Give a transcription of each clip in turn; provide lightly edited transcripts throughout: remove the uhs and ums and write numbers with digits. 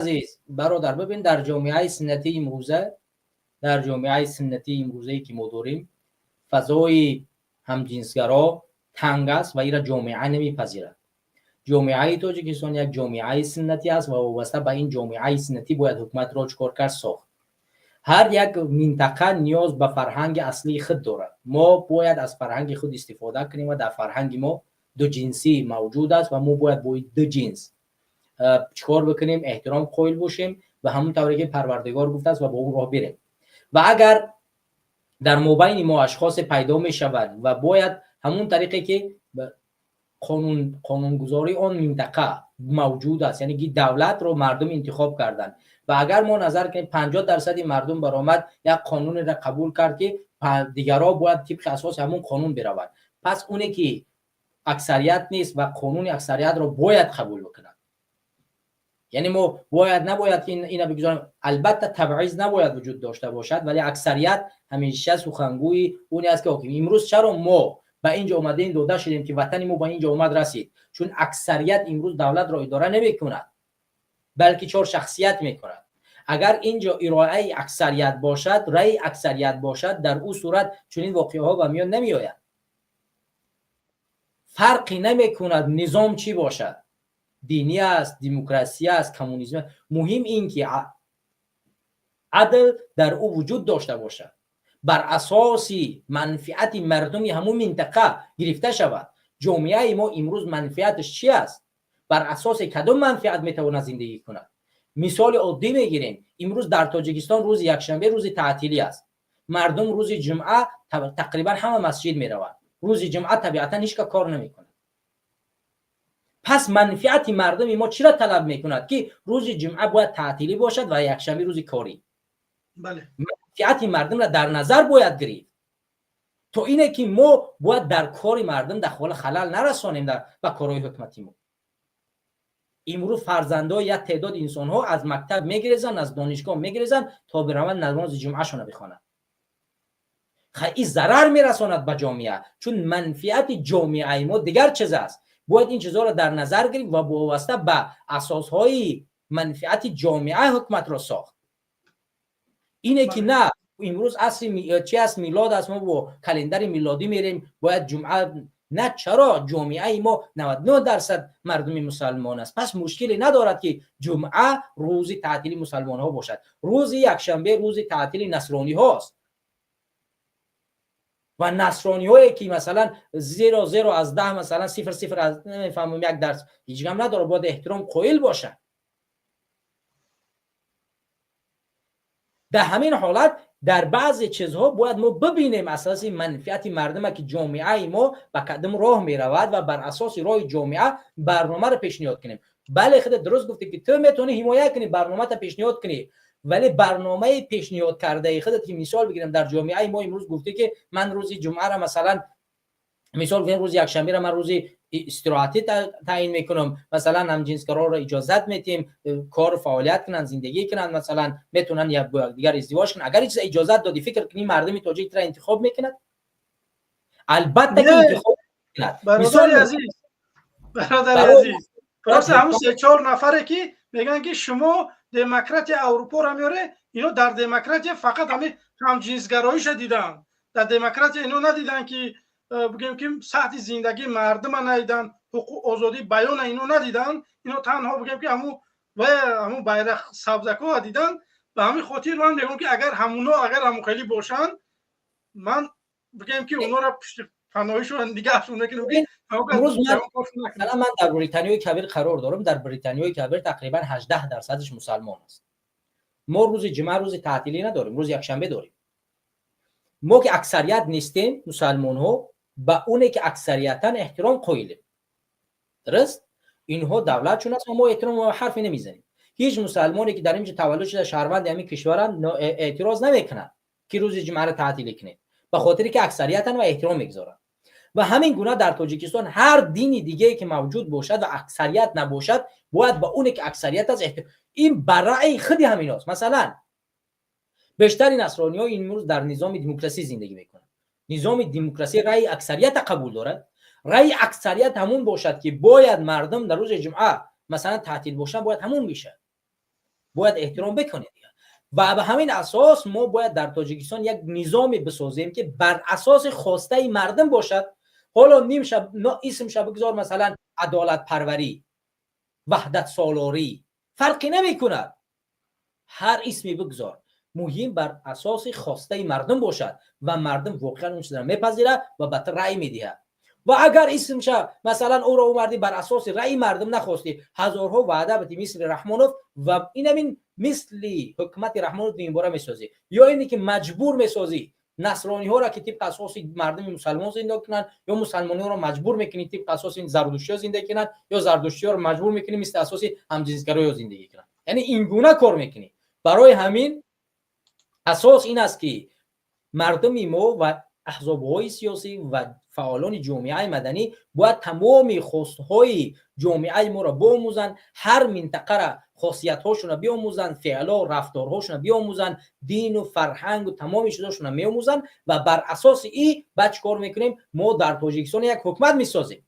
عزیز برادر، ببین در جامعه سنتی امروزه، در جامعه سنتی امروزه که ما داریم، فضای همجنسگرا تنگ است و ایرا جامعه نمیپذیرد. جامعه تاجیکستان یک جامعه سنتی است و وابسته به این جامعه سنتی باید حکومت را چکار کرد ساخت. هر یک منطقه نیاز به فرهنگ اصلی خود دارد. ما باید از فرهنگ خود استفاده کنیم و در فرهنگ ما دو جنسی موجود است و ما باید دو جنس چکار بکنیم، احترام قائل باشیم و همون طوری که پروردگار گفته است و با اون راه بریم. و اگر در مابین ما اشخاص پیدا می شود و باید همون طریقی که قانونگذاری آن منطقه موجود است، یعنی که دولت رو مردم انتخاب کردن و اگر ما نظر کنیم 50% مردم برآمد یک قانون را قبول کرد که دیگرها باید طبق اساس همون قانون بروند، پس اونی که اکثریت نیست و قانون اکثریت رو باید قبول بکنند. یعنی ما نباید که اینا بگذاریم. البته تبعیض نباید وجود داشته باشد، ولی اکثریت همیشه سخنگوی اونی است که حاکم. امروز چرا ما به اینجا اومدیم داده شدیم که وطن ما به اینجا اومد رسید؟ چون اکثریت امروز دولت را اداره نمی‌کند، بلکه چهار شخصیت می‌کند. اگر اینجا ارائه اکثریت باشد، رأی اکثریت باشد، در اون صورت چنین واقعه‌ها به میان نمی‌آید. فرقی نمی‌کند نظام چی باشد، دینی است، دموکراسی است، کمونیسم. مهم این که عدل در او وجود داشته باشد، بر اساس منفعت مردم همون منطقه گرفته شود. جامعه ما امروز منفعتش چی است؟ بر اساس کدام منفعت میتواند زندگی کند؟ مثال عادی میگیریم. امروز در تاجیکستان روز یکشنبه روز تعطیلی است. مردم روز جمعه تقریبا همه مسجد میروند. روز جمعه طبیعتا هیچ کار نمیکنه. پس منفعت مردم ما چرا طلب میکند که روز جمعه باید تعطیلی باشد و یکشنبه روز کاری؟ بله. منفعت مردم را در نظر باید گرفت. تو اینه که ما باید در کار مردم دخل خلل نرسانیم در با کارهای حکومتی ما. امروز فرزندای یک تعداد انسان ها از مکتب میگریزن، از دانشگاه میگریزن تا بروند نماز جمعه شون بخوانند. خیلی ضرر میرساند به جامعه، چون منفعت جامعه ما دیگر چیز است. باید این چیزها را در نظر گرفت و وابسته به اساسهای منفعت جامعه حکومت را ساخت. اینه که نه امروز اصل چی است؟ میلاد است، ما با کلندر میلادی میریم، باید جمعه. نه، چرا؟ جامعه ما 99% مردم مسلمان است، پس مشکلی ندارد که جمعه روز تعطیل مسلمان ها باشد. روز یکشنبه روز تعطیل نصرانی هاست و نصرانی هایی که مثلا 0 از 10 مثلا 0 از نمیفهمم 1 درصد هیچ هم نداره، باید احترام قائل باشن. در همین حالت در بعضی چیزها باید ما ببینیم اساسی منفعت مردم که جامعه ما به قدم راه می رود و بر اساس راه جامعه برنامه رو پیشنهاد کنیم. بله، خود درست گفتی که تو میتونی حمایت کنی، برنامه تا پیشنهاد کنی، ولی برنامه پیشنهاد کرده خودت که مثال بگیرم در جامعه ما امروز گفته که من روز جمعه را مثلا مثال بگیرم، روز یکشنبه را من روز استراحتی تعیین میکنم، مثلا همجنسگرا را اجازت میتیم کار فعالیت کنن، زندگی کنن، مثلا میتونن یا دیگر ازدواج کنن. اگر چیز اجازت دادی فکر کنی مردم تاجیک را انتخاب میکنند؟ البته که انتخاب میکنند. برادر عزیز راست همون 3-4 نفره که میگن که شما دموکراسی اروپا را میاره، اینو در دموکراسی فقط همجنسگراییش دیدن، در دموکراسی اینو ندیدن که بگیم که سطح زندگی مردم ندیدن، حقوق آزادی بیان اینو ندیدن. اینو تنها بگیم که همون بیرق سبزکو دیدن. به همین خاطر من میگم که اگر همون خیلی باشن، من بگم که اونا را پشت پناهیشون دیگه افسونه که مثلا من در بریتانیای کبیر قرار دارم. در بریتانیای کبیر تقریبا 18% مسلمان است. ما روز جمعه روز تعطیلی نداریم، روز یکشنبه داریم. ما که اکثریت نیستیم مسلمان ها، با اونه که اکثریتا احترام قائلیم. درست؟ اینها دولتشون است و ما احترام و حرفی نمیزنیم. هیچ مسلمانی که در اینجا تولد شده شهروند همین کشورن اعتراض نمیکنن که روز جمعه رو تعطیل کنه، به خاطری که اکثریتن و احترام میگذارن. و همین گونه در تاجیکستان هر دینی دیگه که موجود باشد و اکثریت نباشد، باید با اونه که اکثریت از این برای خودی همین است. مثلا بیشتر نصرانی‌ها این روز در نظام دموکراسی زندگی میکنن. نظام دموکراسی رأی اکثریت قبول دارد. رأی اکثریت همون باشد که باید مردم در روز جمعه مثلا تعطیل باشن، باید همون میشه. باید احترام بکنید. و به همین اساس ما باید در تاجیکستان یک نظامی بسازیم که بر اساس خواسته مردم باشد. حالا نیم شب اسم شب بگذار، مثلا عدالت پروری، وحدت سالاری، فرقی نمی کند، هر اسمی بگذار، مهم بر اساس خواسته مردم باشد و مردم واقعا اون چیز را میپذیره و به رأی میده. و اگر اسم شب مثلا او را اومدی بر اساس رأی مردم نخواستی، هزارها وعده بدی مثل رحمانوف و این مثلی حکومت رحمانوف این باره میسازی، یا اینی که مجبور میسازی نصرانی ها را که طبق اساس مردم مسلمان زندگی کنن، یا مسلمانی ها را مجبور میکنی طبق اساس این زردشتی ها زندگی کنن، یا زردشتی ها را مجبور میکنی مثل اساس همجنسگرایی زندگی کنن. یعنی این گونه کار میکنی. برای همین اساس این است که مردم ما و احزاب‌های سیاسی و فعالان جامعه مدنی باید تمام خواست‌های جامعه ما را بیاموزند، هر منطقه را خاصیت‌هاشون را بیاموزند، فعلا رفتارهاشون را بیاموزند، دین و فرهنگ و تمام چیزاشون را بیاموزند و بر اساس این بعد کار میکنیم. ما در تاجیکستان یک حکومت میسازیم.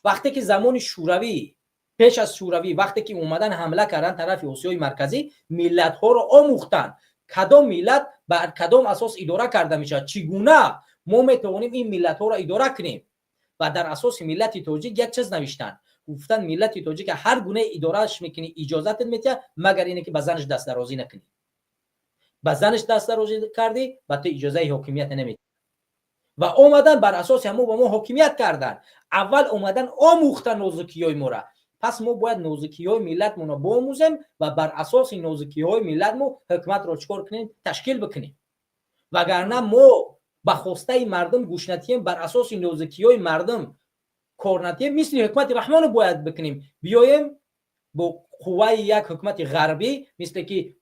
وقتی که زمان شوروی، پیش از شوروی، وقتی که اومدن حمله کردن طرف آسیای مرکزی، ملت‌ها را آموختن کدام ملت بر کدام اساس اداره کرده میشه، چگونه ما میتوانیم این ملت ها را اداره کنیم. و در اساس ملت تاجیک یک چیز نوشتن، گفتن ملت تاجیک هر گونه ادارهش میکنی اجازت میده مگر اینه که به زنش دست درازی نکنی. به زنش دست درازی کردی و تو اجازه حاکمیت نمیدی. و اومدن بر اساس همو با ما حاکمیت کردن. اول اومدن آموختن نازکیای ما را، پس ما باید نازکی‌های ملت ما را بیاموزیم و بر اساس نازکی‌های ملت ما حکومت را چکار کنیم، تشکیل بکنیم. وگرنه ما به خواسته مردم گوش ندهیم، بر اساس نازکی‌های مردم کار ندهیم، مثل حکومت رحمان باید بکنیم، بیایم با قوه یک حکومت غربی مثل که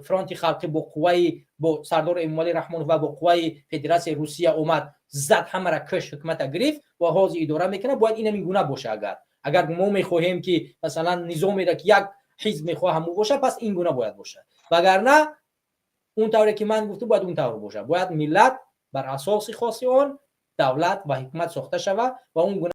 فرانت خلقی با قوه با سردار امامعلی رحمان و با قوه فدراسیون روسیه اومد زد، همه را کش، حکومت گرفت و حاضر اداره میکنه. باید این میگونه باشه. اگر ما میخواهیم که مثلا نظامی را که یک حزب میخواه همون باشه، پس این گونه باید باشه. وگرنه اون طوری که من گفتم باید اون طور باشه. باید ملت بر اساس خاص آن دولت و حکومت ساخته شود و اون گونه